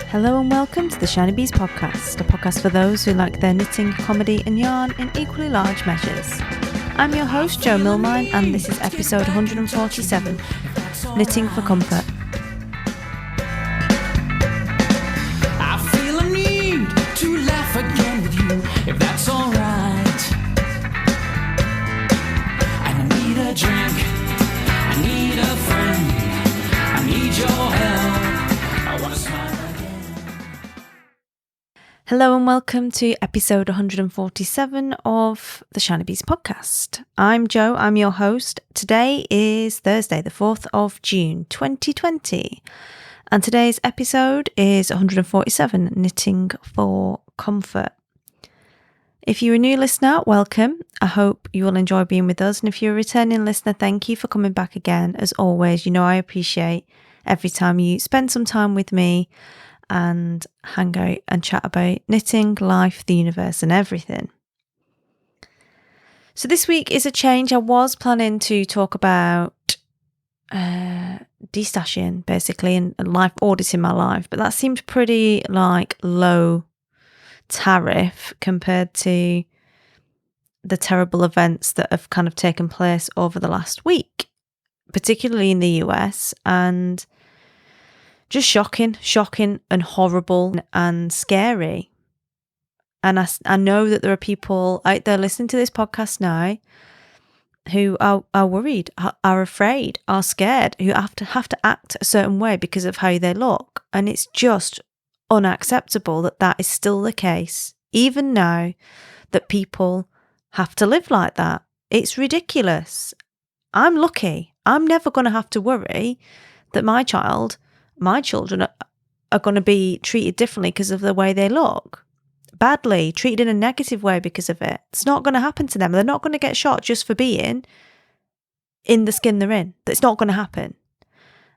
Hello and welcome to the Shiny Bees podcast, a podcast for those who like their knitting, comedy and yarn in equally large measures. I'm your host Jo Milmine and this is episode 147, Knitting for Comfort. I feel a need to laugh again with you, if that's alright. I need a drink, I need a friend, I need your help, I want to smile again. Hello and welcome to episode 147 of the Shiny Bees podcast. I'm Jo, I'm your host. Today is Thursday, the 4th of June 2020. And today's episode is 147, Knitting for Comfort. If you're a new listener, welcome. I hope you will enjoy being with us. And if you're a returning listener, thank you for coming back again. As always, you know I appreciate every time you spend some time with me and hang out and chat about knitting, life, the universe and everything. So this week is a change. I was planning to talk about destashing basically and life auditing my life, but that seemed pretty like low tariff compared to the terrible events that have kind of taken place over the last week, particularly in the US, and just shocking and horrible and scary. And I know that there are people out there listening to this podcast now who are worried, are afraid, are scared, who have to act a certain way because of how they look. And it's just unacceptable that that is still the case, even now that people have to live like that. It's ridiculous. I'm lucky. I'm never going to have to worry that my children are going to be treated differently because of the way they look. Badly, treated in a negative way because of it. It's not going to happen to them. They're not going to get shot just for being in the skin they're in. That's not going to happen.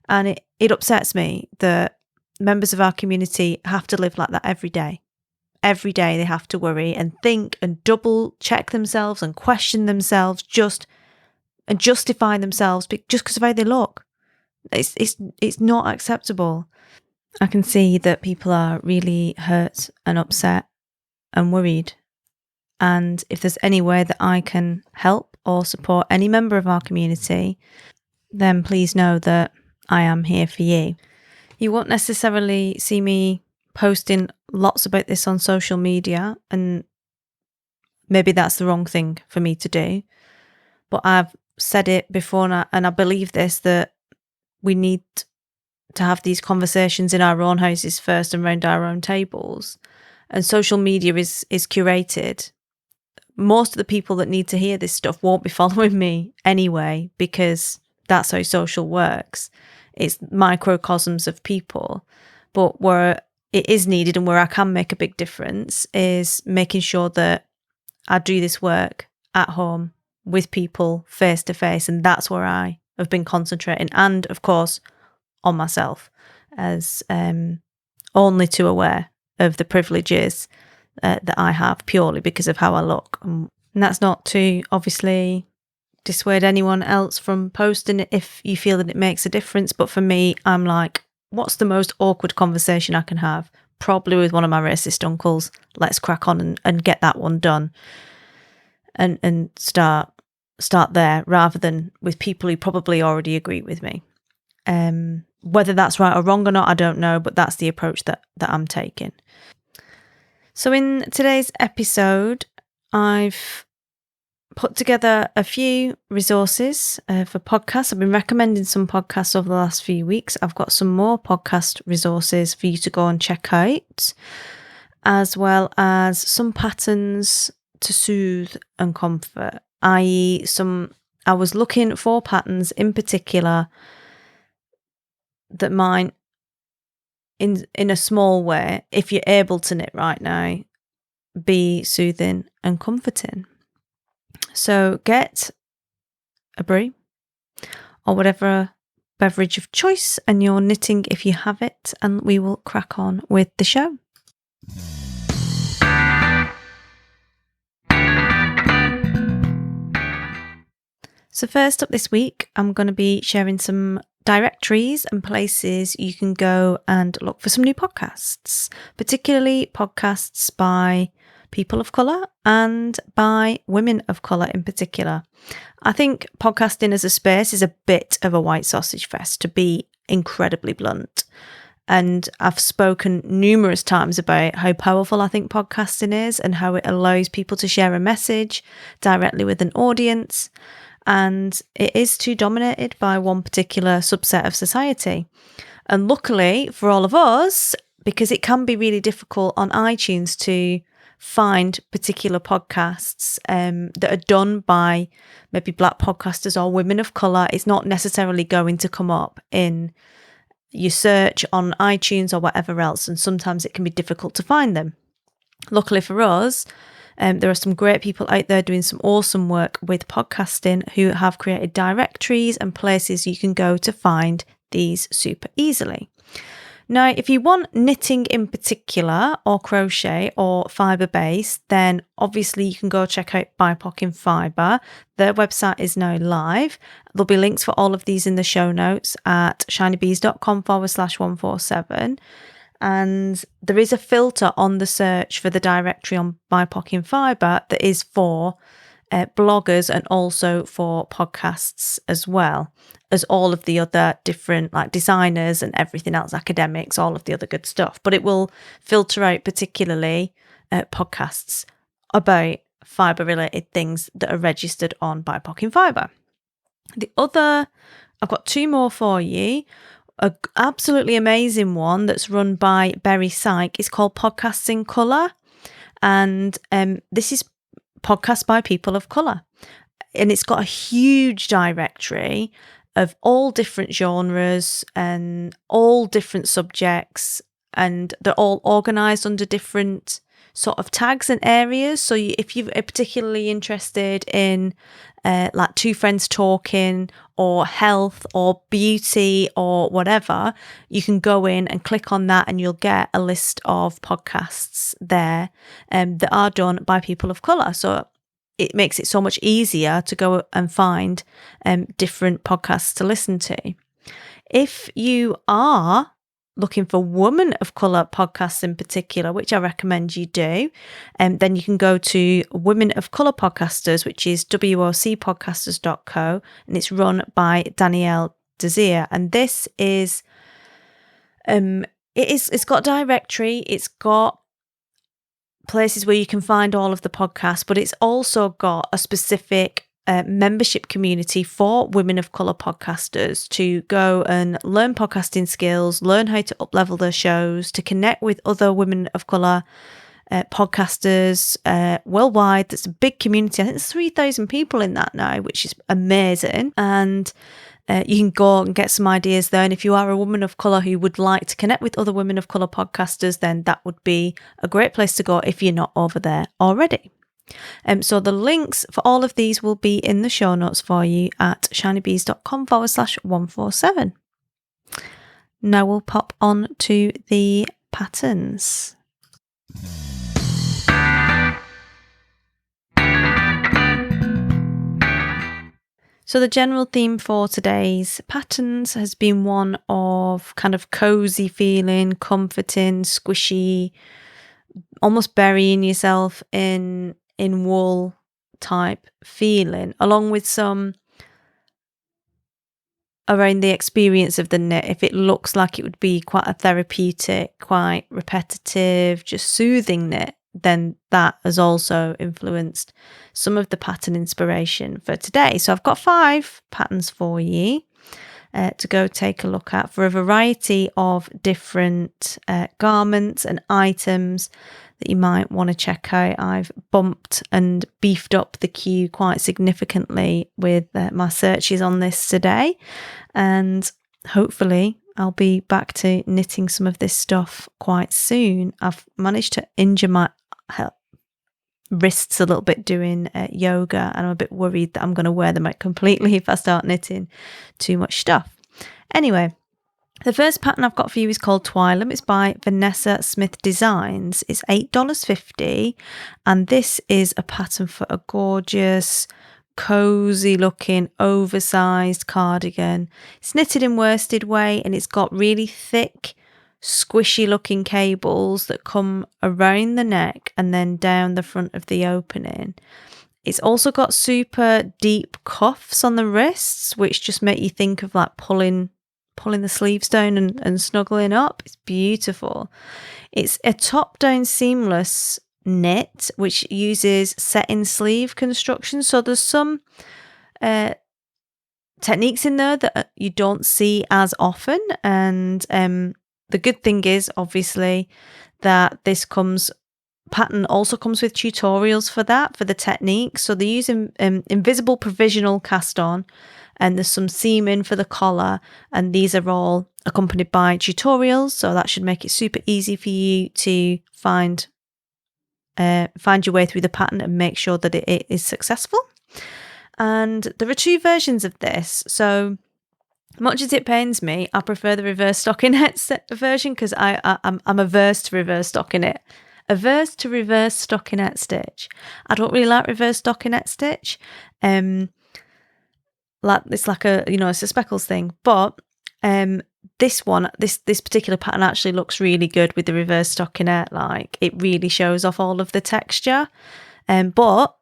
And it upsets me that members of our community have to live like that every day. Every day they have to worry and think and double check themselves and question themselves and justify themselves just because of how they look. It's not acceptable. I can see that people are really hurt and upset and worried. And if there's any way that I can help or support any member of our community, then please know that I am here for you. You won't necessarily see me posting lots about this on social media, and maybe that's the wrong thing for me to do. But I've said it before, and I believe this, that we need to have these conversations in our own houses first and around our own tables. And social media is curated. Most of the people that need to hear this stuff won't be following me anyway, because that's how social works. It's microcosms of people. But where it is needed and where I can make a big difference is making sure that I do this work at home with people face to face. And that's where I have been concentrating, and of course on myself, as only too aware of the privileges that I have purely because of how I look. And that's not to obviously dissuade anyone else from posting it if you feel that it makes a difference, but for me, I'm like, what's the most awkward conversation I can have? Probably with one of my racist uncles. Let's crack on and get that one done and start there, rather than with people who probably already agree with me. Whether that's right or wrong or not, I don't know, but that's the approach that I'm taking. So in today's episode, I've put together a few resources for podcasts. I've been recommending some podcasts over the last few weeks. I've got some more podcast resources for you to go and check out, as well as some patterns to soothe and comfort. I was looking for patterns in particular that might, in a small way, if you're able to knit right now, be soothing and comforting. So get a brie or whatever beverage of choice, and you're knitting if you have it, and we will crack on with the show. So first up this week, I'm going to be sharing some directories and places you can go and look for some new podcasts, particularly podcasts by people of colour and by women of colour in particular. I think podcasting as a space is a bit of a white sausage fest, to be incredibly blunt. And I've spoken numerous times about how powerful I think podcasting is and how it allows people to share a message directly with an audience. And it is too dominated by one particular subset of society. And luckily for all of us, because it can be really difficult on iTunes to find particular podcasts that are done by maybe Black podcasters or women of colour, it's not necessarily going to come up in your search on iTunes or whatever else, and sometimes it can be difficult to find them. Luckily for us, there are some great people out there doing some awesome work with podcasting who have created directories and places you can go to find these super easily. Now, if you want knitting in particular, or crochet, or fibre based, then obviously you can go check out BIPOC in Fibre. Their website is now live. There'll be links for all of these in the show notes at shinybees.com/147. And there is a filter on the search for the directory on BIPOC in Fibre that is for bloggers and also for podcasts as well as all of the other different like designers and everything else, academics, all of the other good stuff. But it will filter out particularly podcasts about fibre related things that are registered on BIPOC in Fibre. I've got two more for you. An absolutely amazing one that's run by Berry Syke is called Podcasts in Colour. And this is podcasts by people of colour. And it's got a huge directory of all different genres and all different subjects. And they're all organised under different sort of tags and areas. So if you're particularly interested in like two friends talking or health or beauty or whatever, you can go in and click on that and you'll get a list of podcasts there that are done by people of colour. So it makes it so much easier to go and find different podcasts to listen to. If you are looking for women of colour podcasts in particular, which I recommend you do, then you can go to Women of Colour Podcasters, which is wocpodcasters.co, and it's run by Danielle Desir. And this is, it's got directory, it's got places where you can find all of the podcasts, but it's also got a specific membership community for women of colour podcasters to go and learn podcasting skills, learn how to up-level their shows, to connect with other women of colour podcasters worldwide. That's a big community. I think there's 3,000 people in that now, which is amazing. And you can go and get some ideas there. And if you are a woman of colour who would like to connect with other women of colour podcasters, then that would be a great place to go if you're not over there already. So the links for all of these will be in the show notes for you at shinybees.com/147. Now we'll pop on to the patterns. So the general theme for today's patterns has been one of kind of cozy feeling, comforting, squishy, almost burying yourself in wool type feeling, along with some around the experience of the knit. If it looks like it would be quite a therapeutic, quite repetitive, just soothing knit, then that has also influenced some of the pattern inspiration for today. So I've got 5 patterns for you to go take a look at for a variety of different garments and items that you might want to check out. I've bumped and beefed up the queue quite significantly with my searches on this today, and hopefully I'll be back to knitting some of this stuff quite soon. I've managed to injure my wrists a little bit doing yoga, and I'm a bit worried that I'm going to wear them out completely if I start knitting too much stuff. Anyway, the first pattern I've got for you is called Twilum. It's by Vanessa Smith Designs. It's $8.50, and this is a pattern for a gorgeous cozy looking oversized cardigan. It's knitted in worsted weight, and it's got really thick, squishy looking cables that come around the neck and then down the front of the opening. It's also got super deep cuffs on the wrists, which just make you think of like pulling the sleeves down and snuggling up. It's beautiful. It's a top-down seamless knit, which uses set-in sleeve construction. So there's some techniques in there that you don't see as often. And the good thing is, obviously, that this pattern also comes with tutorials for the technique. So they're using invisible provisional cast on, and there's some seaming for the collar, and these are all accompanied by tutorials, so that should make it super easy for you to find your way through the pattern and make sure that it is successful. And there are 2 versions of this, so much as it pains me, I prefer the reverse stockinette version, because I'm averse to reverse stockinette. Averse to reverse stockinette stitch. I don't really like reverse stockinette stitch. It's like it's a speckles thing, but this particular pattern actually looks really good with the reverse stockinette. Like, it really shows off all of the texture. But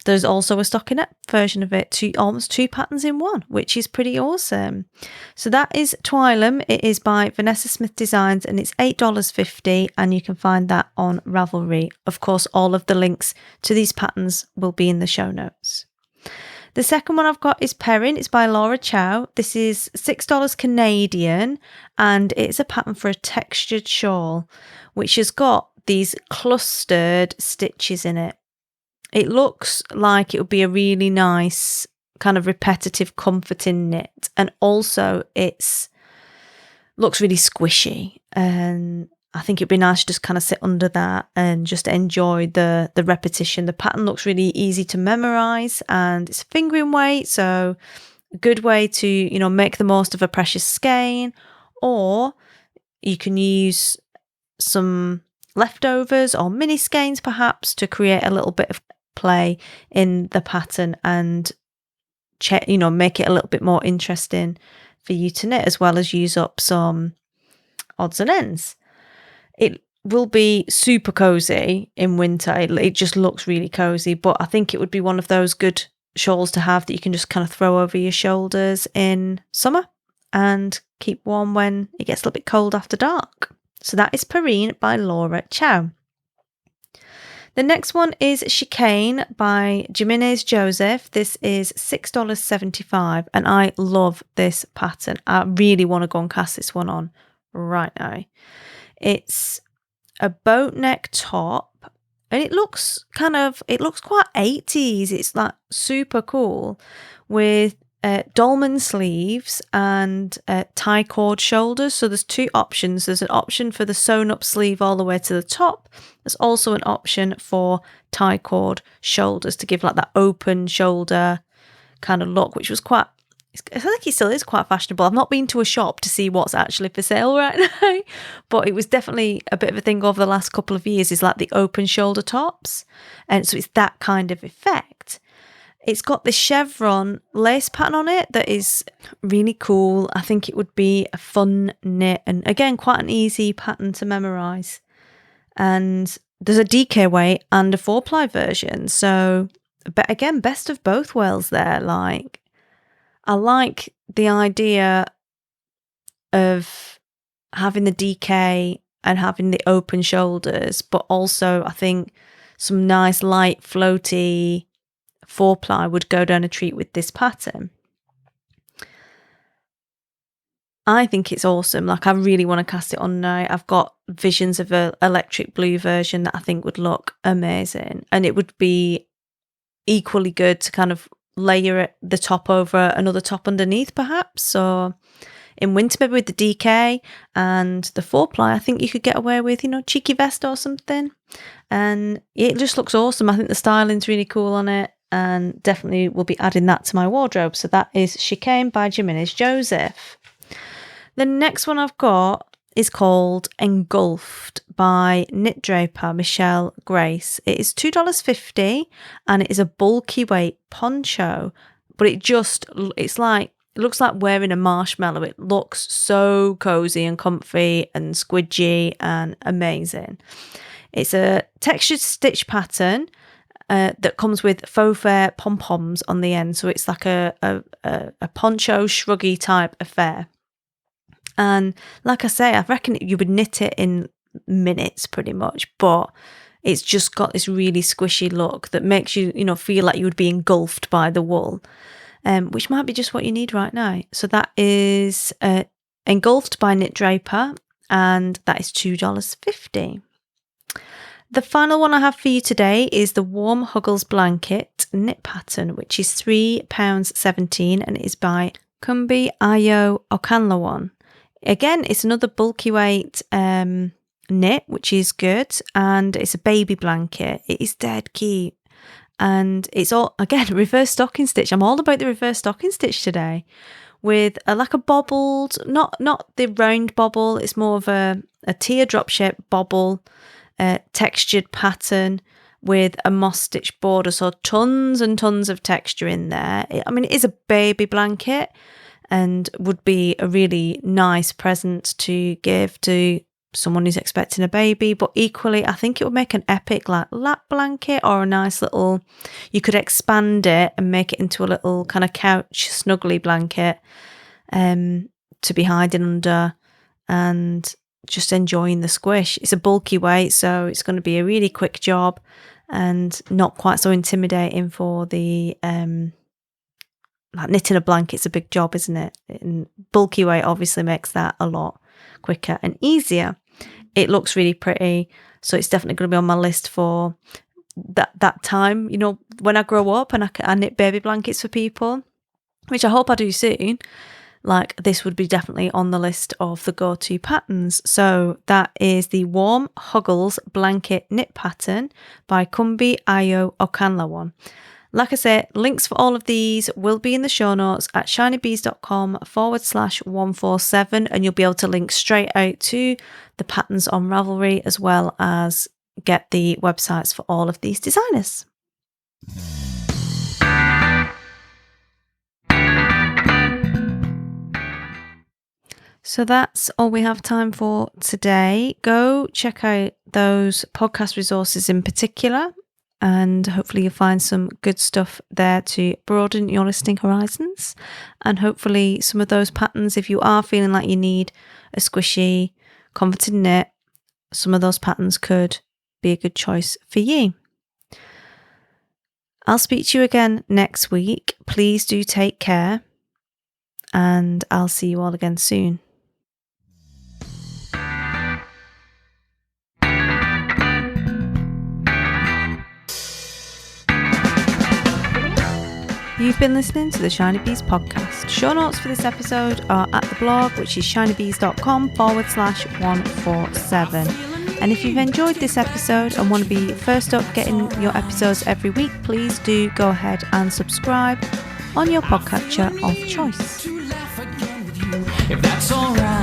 there's also a stockinette version of it, almost 2 patterns in one, which is pretty awesome. So that is Twilum. It is by Vanessa Smith Designs, and it's $8.50, and you can find that on Ravelry. Of course, all of the links to these patterns will be in the show notes. The second one I've got is Perrin. It's by Laura Chow. This is $6 Canadian, and it's a pattern for a textured shawl, which has got these clustered stitches in it. It looks like it would be a really nice kind of repetitive, comforting knit, and also it's looks really squishy, and I think it'd be nice to just kind of sit under that and just enjoy the repetition. The pattern looks really easy to memorize, and it's fingering weight, so a good way to make the most of a precious skein. Or you can use some leftovers or mini skeins perhaps to create a little bit of play in the pattern and make it a little bit more interesting for you to knit, as well as use up some odds and ends. It will be super cozy in winter. It just looks really cozy, but I think it would be one of those good shawls to have that you can just kind of throw over your shoulders in summer and keep warm when it gets a little bit cold after dark. So that is Perrine by Laura Chow. The next one is Chicane by Jimenez Joseph. This is $6.75, and I love this pattern. I really want to go and cast this one on right now. It's a boat neck top, and it looks quite 80s. It's like super cool with dolman sleeves and tie cord shoulders. So there's 2 options. There's an option for the sewn up sleeve all the way to the top. There's also an option for tie cord shoulders to give like that open shoulder kind of look, which was I think it still is quite fashionable. I've not been to a shop to see what's actually for sale right now, but it was definitely a bit of a thing over the last couple of years, is like the open shoulder tops. And so it's that kind of effect. It's got this chevron lace pattern on it that is really cool. I think it would be a fun knit, and again, quite an easy pattern to memorise. And there's a DK weight and a 4-ply version. So, but again, best of both worlds there. Like, I like the idea of having the DK and having the open shoulders, but also I think some nice light floaty 4-ply would go down a treat with this pattern. I think it's awesome. Like, I really want to cast it on now. I've got visions of an electric blue version that I think would look amazing, and it would be equally good to kind of layer the top over another top underneath perhaps. So in winter, maybe with the DK and the 4-ply, I think you could get away with, cheeky vest or something. And it just looks awesome. I think the styling's really cool on it, and definitely will be adding that to my wardrobe. So that is Chicane by Jimenez Joseph. The next one I've got is called Engulfed by Knit Draper Michelle Grace. It is $2.50 and it is a bulky weight poncho, but it looks like wearing a marshmallow. It looks so cozy and comfy and squidgy and amazing. It's a textured stitch pattern that comes with faux fur pom-poms on the end. So it's like a poncho shruggy type affair. And like I say, I reckon you would knit it in minutes pretty much, but it's just got this really squishy look that makes you, feel like you would be engulfed by the wool, which might be just what you need right now. So that is Engulfed by Knit Draper, and that is $2.50. The final one I have for you today is the Warm Huggles Blanket knit pattern, which is £3.17 and it is by Kumbi Ayo Okanlawan. Again, it's another bulky weight knit, which is good, and it's a baby blanket. It is dead cute, and it's all, again, reverse stocking stitch. I'm all about the reverse stocking stitch today, with like a bobbled, not the round bobble, it's more of a teardrop shaped bobble, textured pattern with a moss stitch border, so tons and tons of texture in there. It is a baby blanket and would be a really nice present to give to someone who's expecting a baby, but equally I think it would make an epic like lap blanket, or a nice little, you could expand it and make it into a little kind of couch snuggly blanket to be hiding under and just enjoying the squish. It's a bulky weight, so it's going to be a really quick job and not quite so intimidating for the like knitting a blanket's a big job, isn't it? And bulky weight obviously makes that a lot quicker and easier. It looks really pretty, so it's definitely going to be on my list for that time, when I grow up and I knit baby blankets for people, which I hope I do soon. Like, this would be definitely on the list of the go-to patterns. So that is the Warm Huggles Blanket Knit Pattern by Kumbi Ayo Okanlawan. Like I say, links for all of these will be in the show notes at shinybees.com/147, and you'll be able to link straight out to the patterns on Ravelry, as well as get the websites for all of these designers. So that's all we have time for today. Go check out those podcast resources in particular, and hopefully you'll find some good stuff there to broaden your listening horizons. And hopefully some of those patterns, if you are feeling like you need a squishy, comforted knit, some of those patterns could be a good choice for you. I'll speak to you again next week. Please do take care, and I'll see you all again soon. You've been listening to the Shiny Bees podcast. Show notes for this episode are at the blog, which is shinybees.com/147. And if you've enjoyed this episode and want to be first up getting your episodes every week, please do go ahead and subscribe on your podcatcher of choice. If that's alright.